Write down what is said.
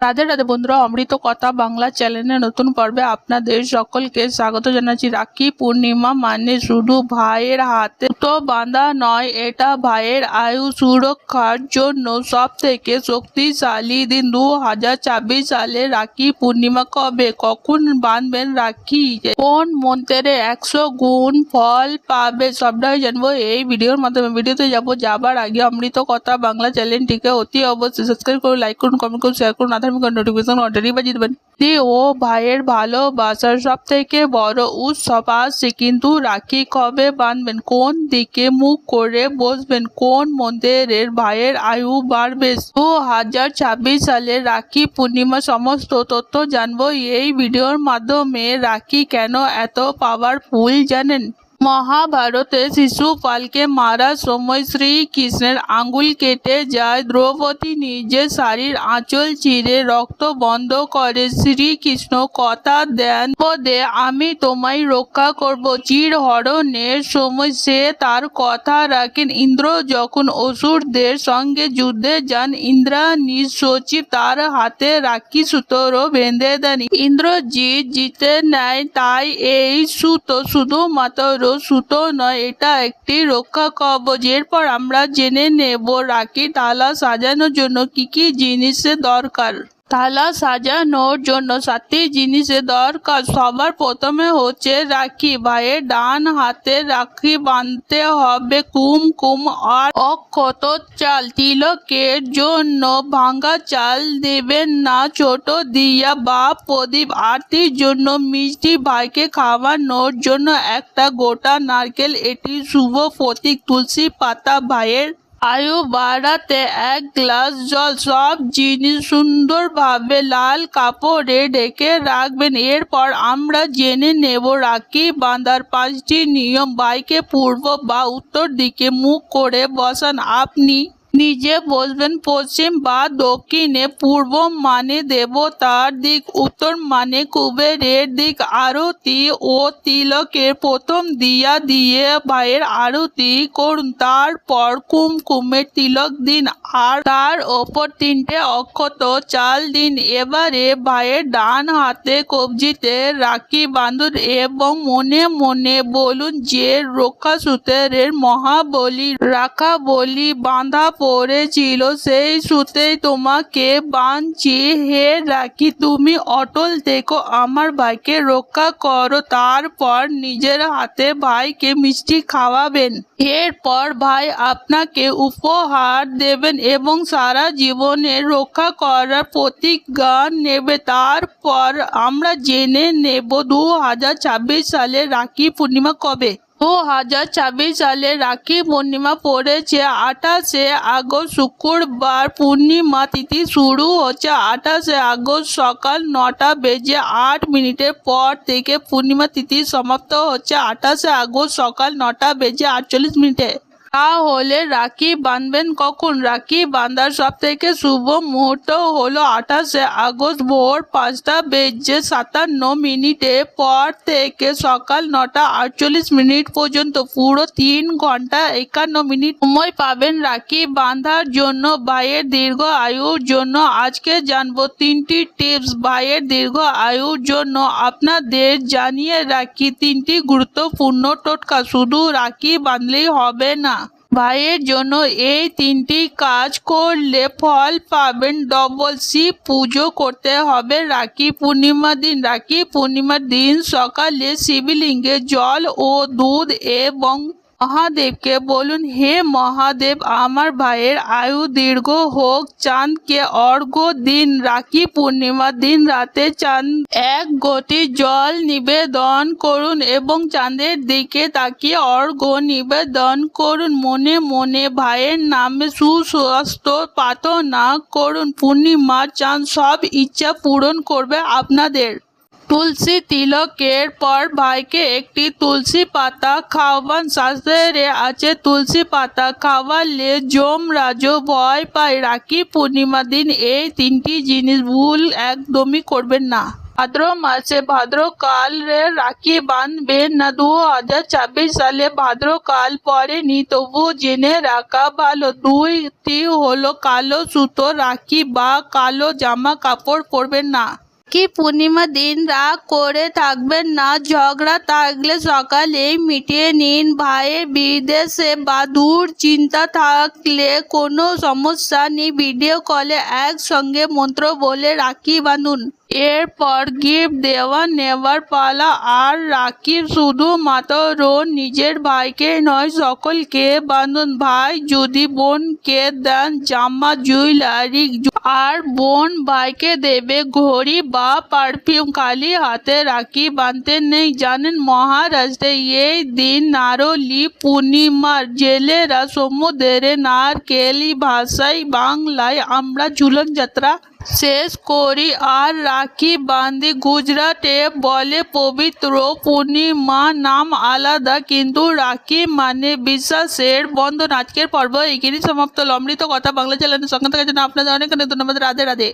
রাধে রাধে বন্ধুরা, অমৃত কথা বাংলা চ্যানেলের নতুন পর্বে আপনাদের সকলকে স্বাগত জানাচ্ছি। রাখি পূর্ণিমা মানে শুধু ভাইয়ের হাতে তো বাঁধা নয়, এটা ভাইয়ের আয়ু সুরক্ষার জন্য সব থেকে শক্তিশালী দিন। 2026 সালে রাখি পূর্ণিমা কবে, কখন বাঁধবেন রাখি, কোন মন্ত্রে 100 গুণ ফল পাবে, সবটাই জানবো এই ভিডিওর মাধ্যমে। ভিডিওতে যাবার আগে অমৃত কথা বাংলা চ্যানেলটিকে অতি অবশ্যই সাবস্ক্রাইব করুন, লাইক করুন, কমেন্ট করুন, শেয়ার করুন, নোটিফিকেশন অর্ডারই বাজিয়ে দেবেন। ও ভাইয়ের ভালোবাসার সব থেকে বড় উৎসব আসছে, কিন্তু রাখি কবে বাঁধবেন, কোন দিকে মুখ করে বসবেন, কোন মন্দিরের ভাইয়ের আয়ু বাড়বে, 2026 সালে রাখি পূর্ণিমা সমস্ত তথ্য জানবো এই ভিডিওর মাধ্যমে। রাখি কেন এত পাওয়ারফুল জানেন? মহাভারতে শিশুপালকে মারার সময় শ্রীকৃষ্ণের আঙ্গুল কেটে যায়। দ্রৌপদী নিজের শাড়ির আঁচল চিরে রক্ত বন্ধ করে। শ্রীকৃষ্ণ কথা দেন, পদে আমি তোমায় রক্ষা করব। চিরহরণের সময় সে তার কথা রাখেন। ইন্দ্র যখন অসুরদের সঙ্গে যুদ্ধে যান, ইন্দ্রাণী সচিব তার হাতে রাখি সুতোরও বেঁধে দেন। ইন্দ্রজিৎ জিতে নেয়। তাই এই সুতো শুধুমাত্র সুতো নয়, এটা একটি রক্ষা কবচ। এরপর আমরা জেনে নেব রাখির থালা সাজানোর জন্য কি কি জিনিসের দরকার। থালা সাজানোর জন্য 7টি জিনিসের দরকার। সবার প্রথমে হচ্ছে রাখি। ভাইয়ের ডান হাতে রাখি বাঁধতে হবে। কুমকুম আর অক্ষত চাল। তিলকের জন্য ভাঙা চাল দেবেন না, ছোট দিয়া বা প্রদীপ। আরতির জন্য মিষ্টি। ভাইকে খাওয়ানোর জন্য একটা গোটা নারকেল, এটি শুভ প্রতীক। তুলসী পাতা। ভাইয়ের আয়ু বাড়াতে 1 গ্লাস জল। সব জিনিস সুন্দরভাবে লাল কাপড়ে ঢেকে রাখবেন। এরপর আমরা জেনে নেব রাখি বাঁধার 5টি নিয়ম। ভাইকে পূর্ব বা উত্তর দিকে মুখ করে বসান। আপনি নিজে বসবেন পশ্চিম বা দক্ষিণে। পূর্ব মানে দেবতার দিক, উত্তর মানে কুবেরের দিক। আরতি ও তিলকের প্রথম দিয়া দিয়ে ভাইয়ের আরতি করুন। তারপর কুমকুমের তিলক দিন আর তার ওপর 3টে অক্ষত চাল দিন। এবারে ভাইয়ের ডান হাতে কবজিতে রাখি বাঁধুন এবং মনে মনে বলুন যে রক্ষাসূত্রের মহাবলী রাখা বলি বাঁধা পড়েছিল, সেই সূত্রেই তোমাকে বাঁধছি। হে রাখি, তুমি অটল থেকো, আমার ভাইকে রক্ষা করো। তারপর নিজের হাতে ভাইকে মিষ্টি খাওয়াবেন। এরপর ভাই আপনাকে উপহার দেবেন এবং সারা জীবনের রক্ষা করার প্রতিজ্ঞা নেবে। তারপর আমরা জেনে নেব 2026 সালে রাখি পূর্ণিমা কবে। 2026 সালে রাখি পূর্ণিমা পড়েছে 28শে আগস্ট শুক্রবার। পূর্ণিমা তিথি শুরু হচ্ছে 28শে আগস্ট সকাল 9টা বেজে 8 মিনিটের পর থেকে। পূর্ণিমা তিথি সমাপ্ত হচ্ছে 28শে আগস্ট সকাল 9টা বেজে 48 মিনিটে। তাহলে রাখি বাঁধবেন কখন? রাখি বাঁধার সব থেকে শুভ মুহূর্ত হলো 28শে আগস্ট ভোর 5টা বেজে 57 মিনিটের পর থেকে সকাল 9টা 48 মিনিট পর্যন্ত। পুরো 3 ঘন্টা 51 মিনিট সময় পাবেন রাখি বাঁধার জন্য। ভাইয়ের দীর্ঘ আয়ুর জন্য আজকে জানবো 3টি টিপস। ভাইয়ের দীর্ঘ আয়ুর জন্য আপনাদের জানিয়ে রাখি 3টি গুরুত্বপূর্ণ টোটকা। শুধু রাখি বাঁধলেই হবে না, ভাইয়ের জন্য এই 3টি কাজ করলে ফল পাবেন ডবল। শিব পুজো করতে হবে রাখি পূর্ণিমার দিন। রাখি পূর্ণিমার দিন সকালে শিবলিঙ্গে জল ও দুধ এবং মহাদেবকে বলুন, হে মহাদেব, আমার ভাইয়ের আয়ু দীর্ঘ হোক। চাঁদকে অর্ঘ্য দিন। রাখি পূর্ণিমার দিন রাতে চাঁদ 1 ঘটি জল নিবেদন করুন এবং চাঁদের দিকে তাকিয়ে অর্ঘ্য নিবেদন করুন। মনে মনে ভাইয়ের নামে সুস্বাস্থ্য প্রার্থনা করুন। পূর্ণিমার চাঁদ সব ইচ্ছা পূরণ করবে আপনাদের। তুলসী তিলকের পর ভাইকে একটি তুলসী পাতা খাওয়ান। শাস্ত্রে আছে তুলসী পাতা খাওয়ালে যমরাজ ভয় পায়। রাখি পূর্ণিমার দিন এই 3টি জিনিস ভুল একদমই করবেন না। ভাদ্র মাসে ভাদ্রকালে রাখি বাঁধবেন না। 2026 সালে ভাদ্রকাল পড়েনি, তবু জেনে রাখা ভালো। দুইটি হলো কালো সুতো রাখি বা কালো জামা কাপড় পরবেন না। কি পূর্ণিমা দিন রাগ করে থাকবেন না, ঝগড়া থাকলে সকালেই মিটিয়ে নিন। ভাইয়ের বিদেশে বা দূর চিন্তা থাকলে কোনো সমস্যা নেই, ভিডিও কলে একসঙ্গে মন্ত্র বলে রাখি বাঁধুন। এরপর গিফট দেওয়া নেওয়ার পালা। আর রাখি শুধুমাত্র নিজের ভাইকে নয়, সকলকে বাঁধুন। ভাই যদি বোনকে দেন জামা, জুয়েলারি, আর বোন ভাইকে দেবে ঘড়ি বা পারফিউম। খালি হাতে রাখি বাঁধতে নেই, জানেন? মহারাষ্ট্রে এই দিন নারলি পূর্ণিমার জেলেরা সমুদ্রে নারকেলি ভাসায়। বাংলায় আমরা ঝুলন যাত্রা শেষ করি আর রাখি বাঁধি। গুজরাটে বলে পবিত্র পূর্ণিমা, নাম আলাদা কিন্তু রাখি মানে বিশ্বাসের বন্ধন। আজকের পর্ব এখানেই সমাপ্ত হলো। অমৃত কথা বাংলা চ্যানেলের সঙ্গে থাকার জন্য আপনাদের অনেক অনেক ধন্যবাদ। রাধে রাধে।